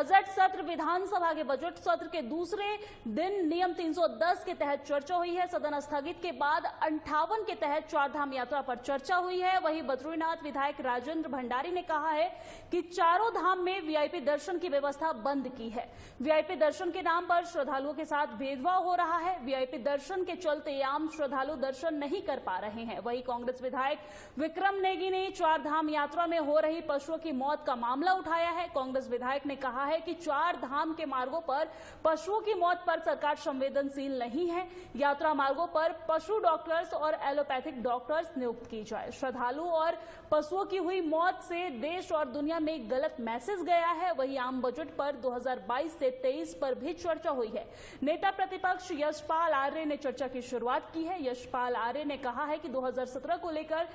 Budget सत्र विधानसभा के budget सत्र के दूसरे दिन नियम 310 के तहत चर्चा हुई है। सदन स्थगित के बाद 58 के तहत चारधाम यात्रा पर चर्चा हुई है। वहीं बद्रीनाथ विधायक राजेंद्र भंडारी ने कहा है कि चारों धाम में वीआईपी दर्शन की व्यवस्था बंद की है। वीआईपी दर्शन के नाम पर श्रद्धालुओं के साथ भेदभाव हो रहा है। वीआईपी दर्शन के चलते आम श्रद्धालु दर्शन नहीं कर पा रहे हैं। वहीं कांग्रेस विधायक विक्रम नेगी ने चारधाम यात्रा में हो रही पशुओं की मौत का मामला उठाया है। कांग्रेस विधायक ने कहा है कि चार धाम के मार्गों पर पशुओं की मौत पर सरकार संवेदनशील नहीं है। यात्रा मार्गों पर पशु डॉक्टर्स और एलोपैथिक डॉक्टर्स नियुक्त की जाए। श्रद्धालु और पशुओं की हुई मौत से देश और दुनिया में गलत मैसेज गया है। वहीं आम बजट पर 2022 से 23 पर भी चर्चा हुई है। नेता प्रतिपक्ष यशपाल आर्य ने चर्चा की शुरुआत की है। यशपाल आर्य ने कहा है कि 2017 को लेकर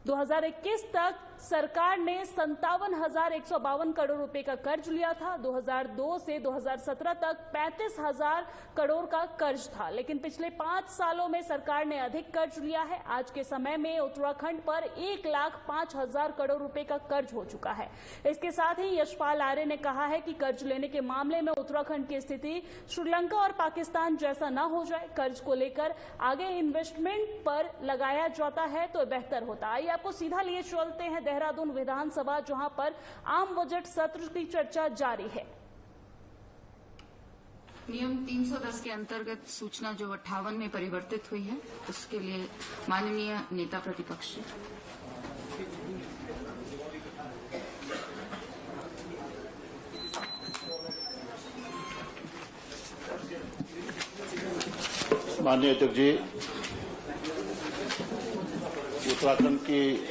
2021 तक सरकार ने 57,152 करोड़ रुपए का कर्ज लिया था। 2002 से 2017 तक 35,000 करोड़ का कर्ज था, लेकिन पिछले 5 सालों में सरकार ने अधिक कर्ज लिया है। आज के समय में उत्तराखंड पर 1,05,000 करोड़ रुपए का कर्ज हो चुका है। इसके साथ ही यशपाल आर्य ने कहा है कि कर्ज लेने के मामले में उत्तराखंड की स्थिति श्रीलंका और पाकिस्तान जैसा न हो जाए। कर्ज को लेकर आगे इन्वेस्टमेंट पर लगाया जाता है तो बेहतर होता है। आपको सीधा लिए चलते हैं देहरादून विधानसभा, जहां पर आम बजट सत्र की चर्चा जारी है। नियम 310 के अंतर्गत सूचना जो 58 में परिवर्तित हुई है, उसके लिए माननीय नेता प्रतिपक्ष। माननीय अध्यक्ष जी, उत्तराखंड की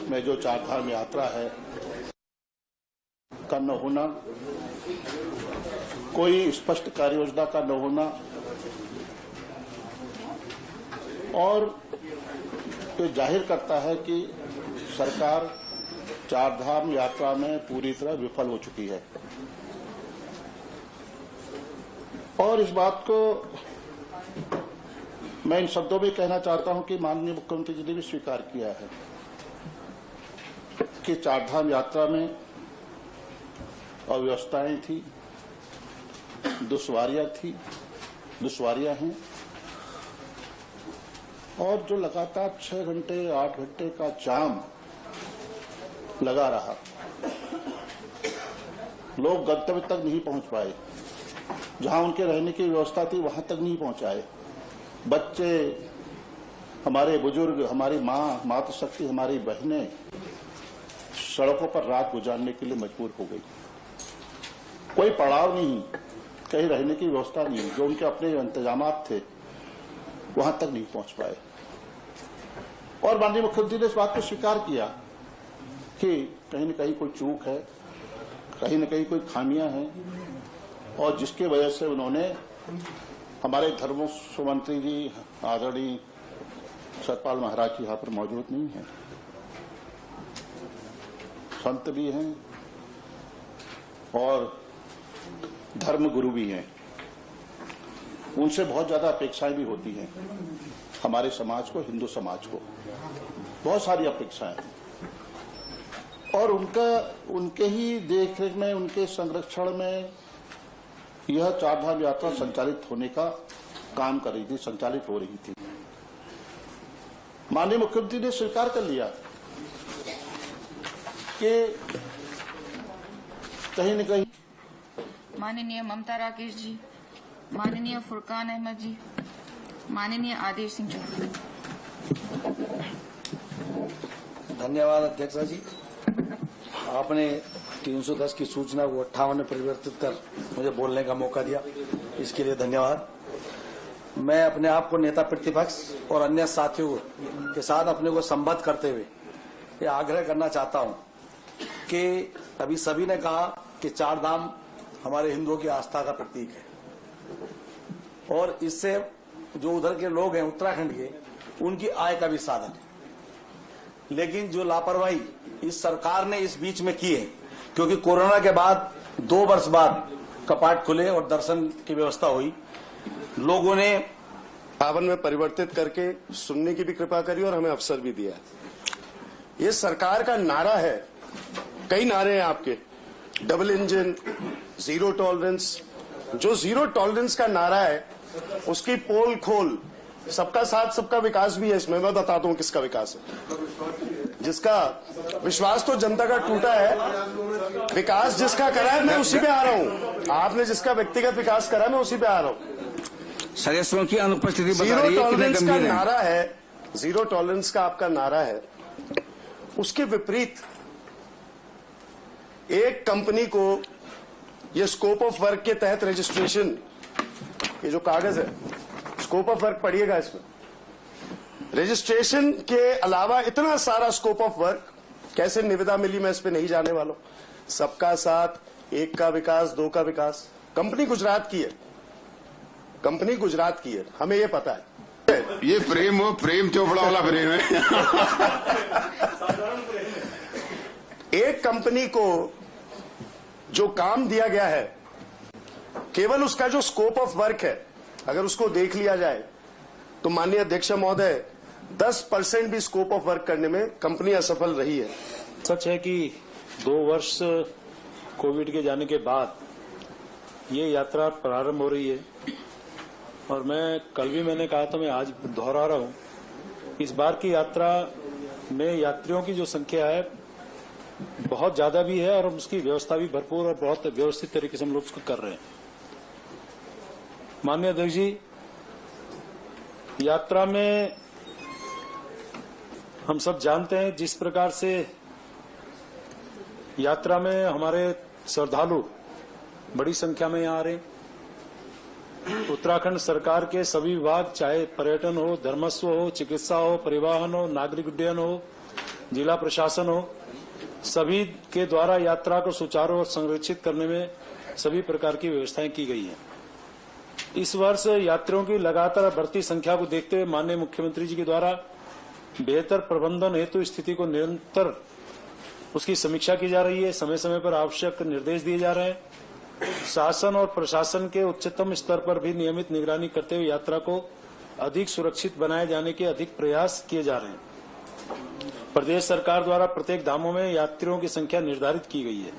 में जो चारधाम यात्रा है का न होना, कोई स्पष्ट कार्य योजना का न होना और तो जाहिर करता है कि सरकार चारधाम यात्रा में पूरी तरह विफल हो चुकी है। और इस बात को मैं इन शब्दों में कहना चाहता हूं कि माननीय मुख्यमंत्री जी ने भी स्वीकार किया है कि चारधाम यात्रा में अव्यवस्थाएं थी, दुश्वारियां हैं और जो लगातार 6 घंटे 8 घंटे का जाम लगा रहा, लोग गंतव्य तक नहीं पहुंच पाए। जहां उनके रहने की व्यवस्था थी वहां तक नहीं पहुंचाए। बच्चे, हमारे बुजुर्ग, हमारी मातृशक्ति, हमारी बहनें सड़कों पर रात गुजारने के लिए मजबूर हो गई। कोई पड़ाव नहीं, कहीं रहने की व्यवस्था नहीं, जो उनके अपने इंतजामात थे वहां तक नहीं पहुंच पाए। और माननीय मुख्यमंत्री ने इस बात को स्वीकार किया कि कहीं न कहीं कोई चूक है, कहीं न कहीं कोई खामियां हैं और जिसकी वजह से उन्होंने हमारे धर्मस्व मंत्री जी आदरणीय सतपाल महाराज जी यहां पर मौजूद नहीं है, संत भी हैं और धर्म गुरु भी हैं। उनसे बहुत ज्यादा अपेक्षाएं भी होती हैं। हमारे समाज को, हिंदू समाज को बहुत सारी अपेक्षाएं और उनके ही देखरेख में, उनके संरक्षण में यह चारधाम यात्रा संचालित होने का काम कर रही थी, संचालित हो रही थी। माननीय मुख्यमंत्री ने स्वीकार कर लिया कि कहीं न कहीं माननीय ममता राकेश जी, माननीय फुरकान अहमद जी, माननीय आदेश सिंह चौधरी। धन्यवाद अध्यक्ष जी, आपने 310 की सूचना को 58 में परिवर्तित कर मुझे बोलने का मौका दिया, इसके लिए धन्यवाद। मैं अपने आप को नेता प्रतिपक्ष और अन्य साथियों के साथ अपने को संबद्ध करते हुए ये आग्रह करना चाहता हूं कि अभी सभी ने कहा कि चारधाम हमारे हिंदुओं की आस्था का प्रतीक है और इससे जो उधर के लोग हैं उत्तराखंड के, उनकी आय का भी साधन है। लेकिन जो लापरवाही इस सरकार ने इस बीच में की है, क्योंकि कोरोना के बाद 2 वर्ष बाद कपाट खुले और दर्शन की व्यवस्था हुई, लोगों ने 58 में परिवर्तित करके सुनने की भी कृपा करी और हमें अवसर भी दिया। ये सरकार का नारा है, कई नारे हैं आपके, डबल इंजन, जीरो टॉलरेंस। जो जीरो टॉलरेंस का नारा है उसकी पोल खोल, सबका साथ सबका विकास भी है इसमें। मैं बताता हूं किसका विकास है, जिसका विश्वास तो जनता का टूटा है। विकास जिसका करा है मैं उसी पे आ रहा हूं। आपने जिसका व्यक्तिगत विकास करा है मैं उसी पे आ रहा हूं। सदस्यों की अनुपस्थिति बता जीरो रही है कितने टॉलरेंस का गंभीर है। नारा है, जीरो टॉलरेंस का आपका नारा है, उसके विपरीत एक कंपनी को ये स्कोप ऑफ वर्क के तहत रजिस्ट्रेशन, ये जो कागज है स्कोप ऑफ वर्क पढ़िएगा, इसमें रजिस्ट्रेशन के अलावा इतना सारा स्कोप ऑफ वर्क कैसे निविदा मिली मैं इस पे नहीं जाने वाला हूं। सबका साथ, एक का विकास, दो का विकास। कंपनी गुजरात की है, कंपनी गुजरात की है, हमें ये पता है। ये प्रेम हो, प्रेम चोपड़ा वाला प्रेम है। एक कंपनी को जो काम दिया गया है, केवल उसका जो स्कोप ऑफ वर्क है अगर उसको देख लिया जाए तो माननीय अध्यक्ष महोदय 10% भी स्कोप ऑफ वर्क करने में कंपनी असफल रही है। सच है कि 2 वर्ष कोविड के जाने के बाद ये यात्रा प्रारंभ हो रही है और मैं कल भी मैंने कहा था, मैं आज दोहरा रहा हूं। इस बार की यात्रा में यात्रियों की जो संख्या है बहुत ज्यादा भी है और उसकी व्यवस्था भी भरपूर और बहुत व्यवस्थित तरीके से हम लोग उसको कर रहे हैं। माननीय अध्यक्ष जी, यात्रा में हम सब जानते हैं जिस प्रकार से यात्रा में हमारे श्रद्धालु बड़ी संख्या में यहाँ आ रहे हैं। उत्तराखंड सरकार के सभी विभाग, चाहे पर्यटन हो, धर्मस्व हो, चिकित्सा हो, परिवहन हो, नागरिक उड्डयन हो, जिला प्रशासन हो, सभी के द्वारा यात्रा को सुचारू और संरक्षित करने में सभी प्रकार की व्यवस्थाएं की गई हैं। इस वर्ष यात्रियों की लगातार बढ़ती संख्या को देखते हुए माननीय मुख्यमंत्री जी के द्वारा बेहतर प्रबंधन हेतु स्थिति को निरंतर उसकी समीक्षा की जा रही है। समय समय पर आवश्यक निर्देश दिए जा रहे हैं। शासन और प्रशासन के उच्चतम स्तर पर भी नियमित निगरानी करते हुए यात्रा को अधिक सुरक्षित बनाए जाने के अधिक प्रयास किए जा रहे हैं। प्रदेश सरकार द्वारा प्रत्येक धामों में यात्रियों की संख्या निर्धारित की गई है,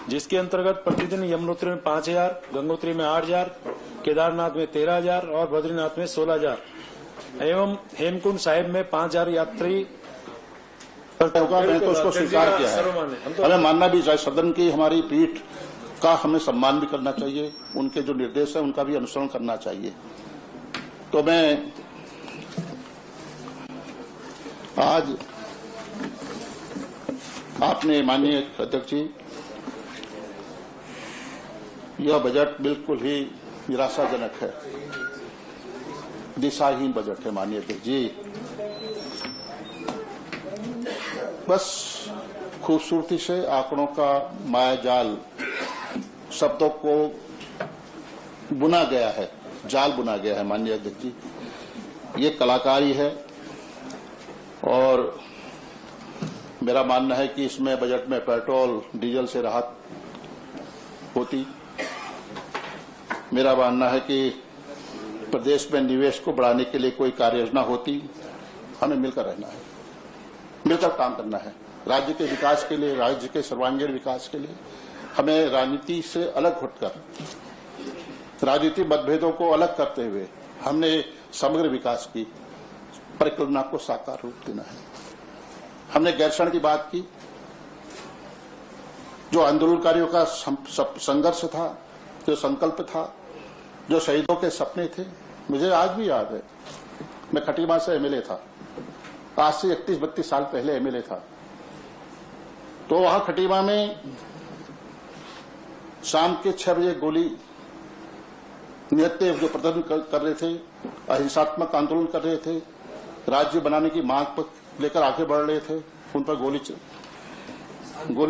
जिसके अंतर्गत प्रतिदिन यमुनोत्री में 5000, गंगोत्री में 8000, केदारनाथ में 13000 और बद्रीनाथ में 16000 एवं हेमकुंड साहिब में 5000 यात्री होगा। मैंने तो उसको स्वीकार किया है। हमें मानना भी चाहिए, सदन की हमारी पीठ का हमें सम्मान भी करना चाहिए, उनके जो निर्देश है उनका भी अनुसरण करना चाहिए। तो मैं आज आपने माननीय अध्यक्ष जी, यह बजट बिल्कुल ही निराशाजनक है, दिशाहीन बजट है माननीय अध्यक्ष जी। बस खूबसूरती से आंकड़ों का मायाजाल, शब्दों को बुना गया है, जाल बुना गया है माननीय अध्यक्ष जी। ये कलाकारी है और मेरा मानना है कि इसमें बजट में पेट्रोल डीजल से राहत होती। मेरा मानना है कि प्रदेश में निवेश को बढ़ाने के लिए कोई कार्य योजना होती। हमें मिलकर रहना है, मिलकर काम करना है राज्य के विकास के लिए, राज्य के सर्वांगीण विकास के लिए। हमें राजनीति से अलग हटकर, राजनीतिक मतभेदों को अलग करते हुए हमने समग्र विकास की परिकल्पना को साकार रूप देना है। हमने गैरसैंण की बात की, जो आंदोलनकारियों का संघर्ष था, जो संकल्प था, जो शहीदों के सपने थे। मुझे आज भी याद है, मैं खटीमा से एमएलए था, आज से 31-32 साल पहले एमएलए था। तो वहां खटीमा में शाम के 6 बजे गोली नृत्य जो प्रदर्शन कर रहे थे, अहिंसात्मक आंदोलन कर रहे थे, राज्य बनाने की मांग पर लेकर आगे बढ़ रहे थे, उन पर गोली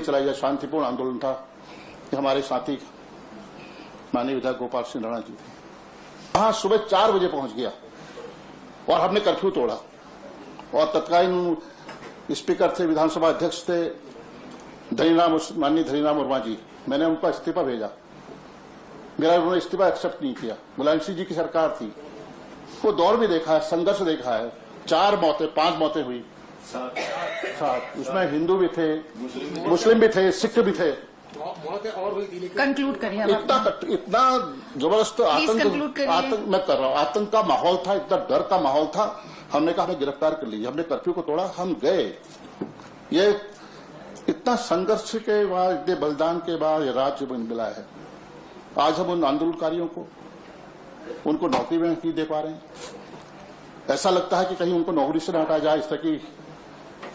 चलाई जाए। शांतिपूर्ण आंदोलन था। हमारे साथी माननीय विधायक गोपाल सिंह राणा जी थे। वहां सुबह 4 बजे पहुंच गया और हमने कर्फ्यू तोड़ा और तत्कालीन स्पीकर थे, विधानसभा अध्यक्ष थे माननीय धनीराम वर्मा जी। मैंने उनका इस्तीफा भेजा, मेरा उन्होंने इस्तीफा एक्सेप्ट नहीं किया। मुलायम सिंह जी की सरकार थी, वो दौर भी देखा है, संघर्ष देखा है। 5 मौतें हुई साथ, उसमें हिंदू भी थे, मुस्लिम भी थे, सिख भी थे। कंक्लूड करिए अब आप। इतना जबरदस्त conclude करिए। आतंक मैं कर रहा हूँ, आतंक का माहौल था, इतना डर का माहौल था। हमने कहा हमें गिरफ्तार कर लीजिए, हमने कर्फ्यू को तोड़ा, हम गए। ये इतना संघर्ष के बाद, इतने बलिदान के बाद ये राज्य मिला है। आज हम उन आंदोलनकारियों को, उनको नौकरी में नहीं दे पा रहे हैं। ऐसा लगता है कि कहीं उनको नौकरी से न हटाया जाए। इस तरह की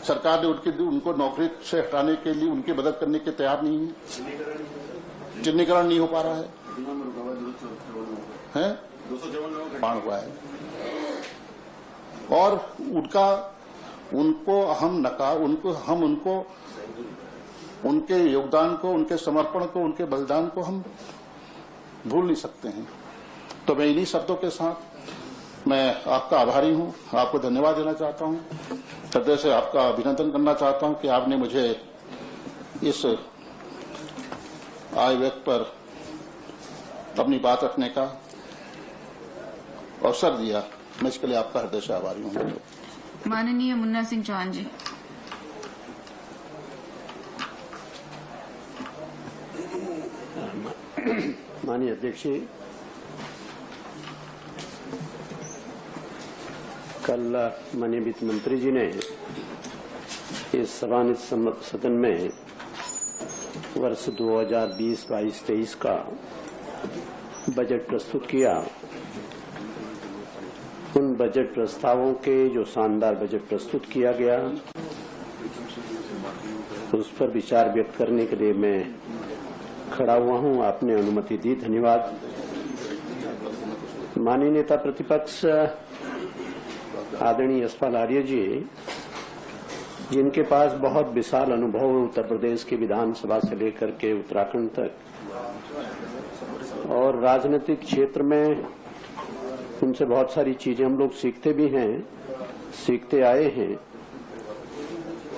सरकार ने उनको नौकरी से हटाने के लिए उनकी मदद करने के तैयार नहीं है। चिन्हीकरण नहीं हो पा रहा है, 254 हुआ है। और उनको उनके योगदान को, उनके समर्पण को, उनके बलिदान को हम भूल नहीं सकते हैं। तो मैं इन्हीं शब्दों के साथ मैं आपका आभारी हूं, आपको धन्यवाद देना चाहता हूं, हृदय से आपका अभिनंदन करना चाहता हूं कि आपने मुझे इस आय व्यक्त पर अपनी बात रखने का अवसर दिया। मैं इसके लिए आपका हृदय से आभारी हूं। माननीय मुन्ना सिंह चौहान जी। माननीय अध्यक्ष जी, कल माननीय वित्त मंत्री जी ने इस सम्मानित सदन में वर्ष 2020-22-23 का बजट प्रस्तुत किया। उन बजट प्रस्तावों के जो शानदार बजट प्रस्तुत किया गया, उस पर विचार व्यक्त करने के लिए मैं खड़ा हुआ हूं। आपने अनुमति दी, धन्यवाद। माननीय नेता प्रतिपक्ष आदरणीय यशपाल आर्य जी, जिनके पास बहुत विशाल अनुभव है उत्तर प्रदेश की विधानसभा से लेकर के उत्तराखंड तक, और राजनीतिक क्षेत्र में उनसे बहुत सारी चीजें हम लोग सीखते भी हैं, सीखते आए हैं,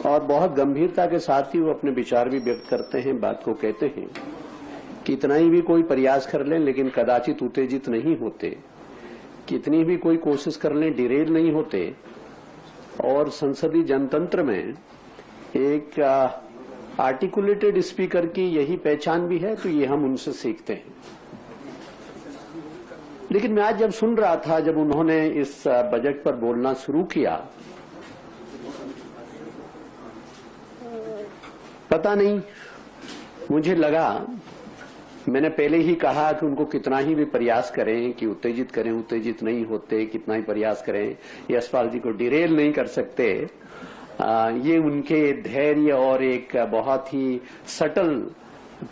और बहुत गंभीरता के साथ ही वो अपने विचार भी व्यक्त करते हैं, बात को कहते हैं। कितना ही भी कोई प्रयास कर लें, लेकिन कदाचित उत्तेजित नहीं होते। कितनी भी कोई कोशिश कर लें, डिरेल नहीं होते। और संसदीय जनतंत्र में एक आर्टिकुलेटेड स्पीकर की यही पहचान भी है, तो ये हम उनसे सीखते हैं। लेकिन मैं आज जब सुन रहा था, जब उन्होंने इस बजट पर बोलना शुरू किया, पता नहीं, मुझे लगा, मैंने पहले ही कहा कि उनको कितना ही भी प्रयास करें कि उत्तेजित करें, उत्तेजित नहीं होते, कितना ही प्रयास करें, यशपाल जी को डिरेल नहीं कर सकते। ये उनके धैर्य और एक बहुत ही सटल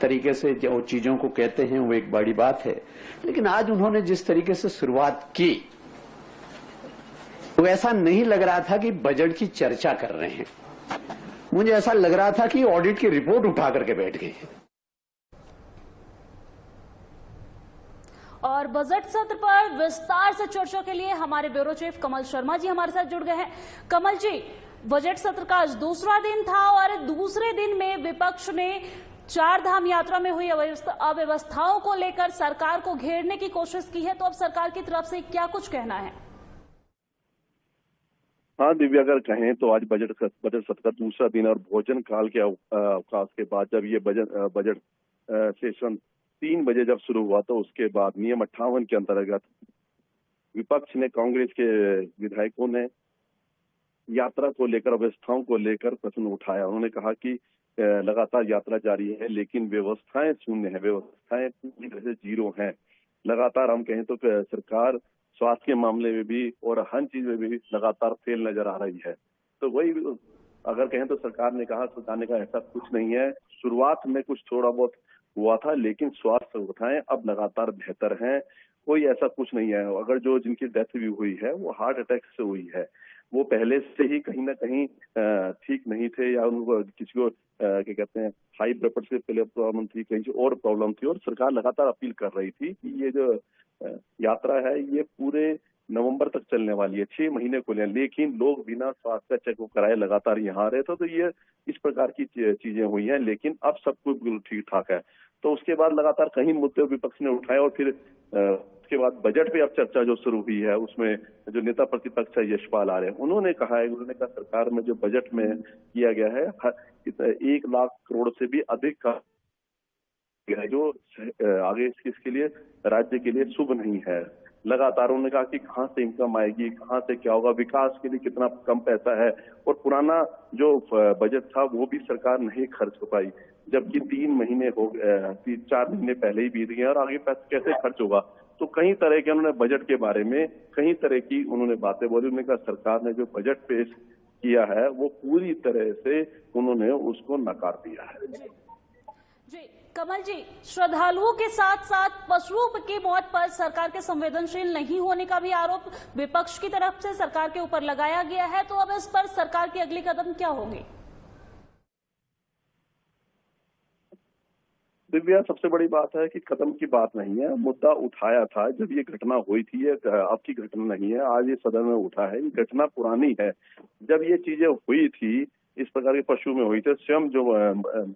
तरीके से जो चीजों को कहते हैं, वो एक बड़ी बात है। लेकिन आज उन्होंने जिस तरीके से शुरुआत की, तो ऐसा नहीं लग रहा था कि बजट की चर्चा कर रहे हैं। मुझे ऐसा लग रहा था कि ऑडिट की रिपोर्ट उठा करके बैठ गए। और बजट सत्र पर विस्तार से चर्चा के लिए हमारे ब्यूरो चीफ कमल शर्मा जी हमारे साथ जुड़ गए हैं। कमल जी, बजट सत्र का आज दूसरा दिन था और दूसरे दिन में विपक्ष ने चार धाम यात्रा में हुई अव्यवस्थाओं को लेकर सरकार को घेरने की कोशिश की है, तो अब सरकार की तरफ से क्या कुछ कहना है? हाँ दिव्या, अगर कहें तो आज बजट सत्र का दूसरा दिन और भोजन काल के अवकाश के बाद जब ये बजट सेशन 3 बजे जब शुरू हुआ, तो उसके बाद नियम 58 के अंतर्गत विपक्ष ने, कांग्रेस के विधायकों ने यात्रा को लेकर, व्यवस्थाओं को लेकर प्रश्न उठाया। उन्होंने कहा कि लगातार यात्रा जारी है, लेकिन व्यवस्थाएं शून्य है, व्यवस्थाएं पूरी तरह से जीरो हैं। लगातार हम कहें तो सरकार स्वास्थ्य के मामले में भी और हर चीज में भी लगातार फेल नजर आ रही है। तो वही अगर कहें तो सरकार ने कहा ऐसा कुछ नहीं है। शुरुआत में कुछ थोड़ा बहुत हुआ था, लेकिन स्वास्थ्य सुविधाएं अब लगातार बेहतर हैं। कोई ऐसा कुछ नहीं है। अगर जो जिनकी डेथ भी हुई है वो हार्ट अटैक से हुई है, वो पहले से ही कहीं ना कहीं ठीक नहीं थे, या उनको किसी को क्या कहते हैं हाई ब्लड प्रेशर से पहले प्रॉब्लम थी, कहीं और प्रॉब्लम थी, और सरकार लगातार अपील कर रही थी कि ये जो यात्रा है ये पूरे नवंबर तक चलने वाली है, 6 महीने को ले, लेकिन लोग बिना स्वास्थ्य चेक कराए लगातार यहाँ आ रहे थे। तो ये इस प्रकार की चीजें हुई हैं, लेकिन अब सब कुछ बिल्कुल ठीक ठाक है। तो उसके बाद लगातार कहीं मुद्दे विपक्ष ने उठाए, और फिर उसके बाद बजट पे अब चर्चा जो शुरू हुई है, उसमें जो नेता प्रतिपक्ष है यशपाल आर्य, उन्होंने कहा सरकार में जो बजट में किया गया है 1 लाख करोड़ से भी अधिक का है जो आगे इसके लिए राज्य के लिए शुभ नहीं है। लगातार उन्होंने कहा कि कहां से इनकम आएगी, कहां से क्या होगा, विकास के लिए कितना कम पैसा है, और पुराना जो बजट था वो भी सरकार नहीं खर्च हो पाई, जबकि 4 महीने पहले ही बीत गए और आगे पैसा कैसे खर्च होगा। तो कई तरह के उन्होंने बजट के बारे में कई तरह की उन्होंने बातें बोली। उन्होंने कहा सरकार ने जो बजट पेश किया है वो पूरी तरह से उन्होंने उसको नकार दिया है। जी कमल जी, श्रद्धालुओं के साथ साथ पशुओं की मौत पर सरकार के संवेदनशील नहीं होने का भी आरोप विपक्ष की तरफ से सरकार के ऊपर लगाया गया है, तो अब इस पर सरकार की अगली कदम क्या होगी? दिव्या, सबसे बड़ी बात है कि कदम की बात नहीं है, मुद्दा उठाया था जब ये घटना हुई थी। ये आपकी घटना नहीं है, आज ये सदन में उठा है। ये घटना पुरानी है। जब ये चीजें हुई थी इस प्रकार के पशु में हुई थी, स्वयं जो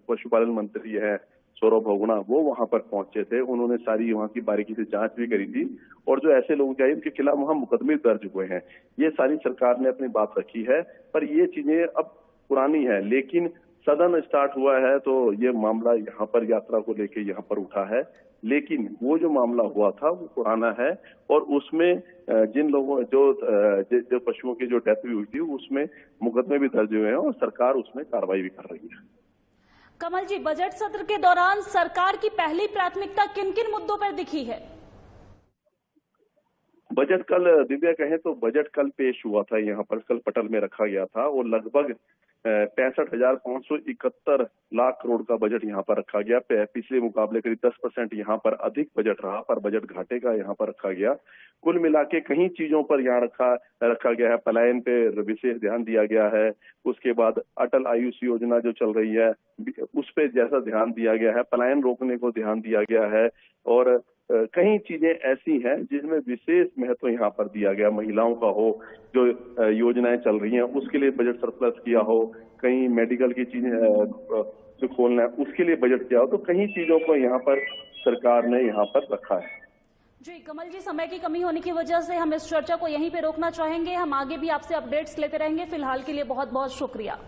पशुपालन मंत्री है सौरभ भगोड़ा वो वहां पर पहुंचे थे। उन्होंने सारी वहां की बारीकी से जांच भी करी थी, और जो ऐसे लोग चाहिए उनके खिलाफ वहां मुकदमे दर्ज हुए हैं। ये सारी सरकार ने अपनी बात रखी है, पर ये चीजें अब पुरानी है। लेकिन सदन स्टार्ट हुआ है तो ये मामला यहाँ पर यात्रा को लेके यहाँ पर उठा है, लेकिन वो जो मामला हुआ था वो पुराना है, और उसमें जिन लोगों जो पशुओं की जो डेथ भी हुई थी उसमें मुकदमे भी दर्ज हुए हैं और सरकार उसमें कार्रवाई भी कर रही है। कमल जी, बजट सत्र के दौरान सरकार की पहली प्राथमिकता किन किन मुद्दों पर दिखी है? बजट कल दिव्या कहें तो बजट कल पेश हुआ था, यहाँ पर कल पटल में रखा गया था, और लगभग 65,571 लाख करोड़ का बजट यहाँ पर रखा गया। पिछले मुकाबले करीब 10% यहाँ पर अधिक बजट रहा, पर बजट घाटे का यहाँ पर रखा गया। कुल मिला के कई चीजों पर यहाँ रखा गया है। पलायन पे विशेष ध्यान दिया गया है। उसके बाद अटल आयुष योजना जो चल रही है उस पे जैसा ध्यान दिया गया है, पलायन रोकने को ध्यान दिया गया है, और कई चीजें ऐसी हैं जिसमें विशेष महत्व यहाँ पर दिया गया। महिलाओं का हो, जो योजनाएं चल रही हैं उसके लिए बजट सरप्लस किया हो, कहीं मेडिकल की चीजें जो खोलना है उसके लिए बजट किया हो, तो कई चीजों को यहाँ पर सरकार ने यहाँ पर रखा है। जी कमल जी, समय की कमी होने की वजह से हम इस चर्चा को यहीं पे रोकना चाहेंगे। हम आगे भी आपसे अपडेट्स लेते रहेंगे। फिलहाल के लिए बहुत बहुत शुक्रिया।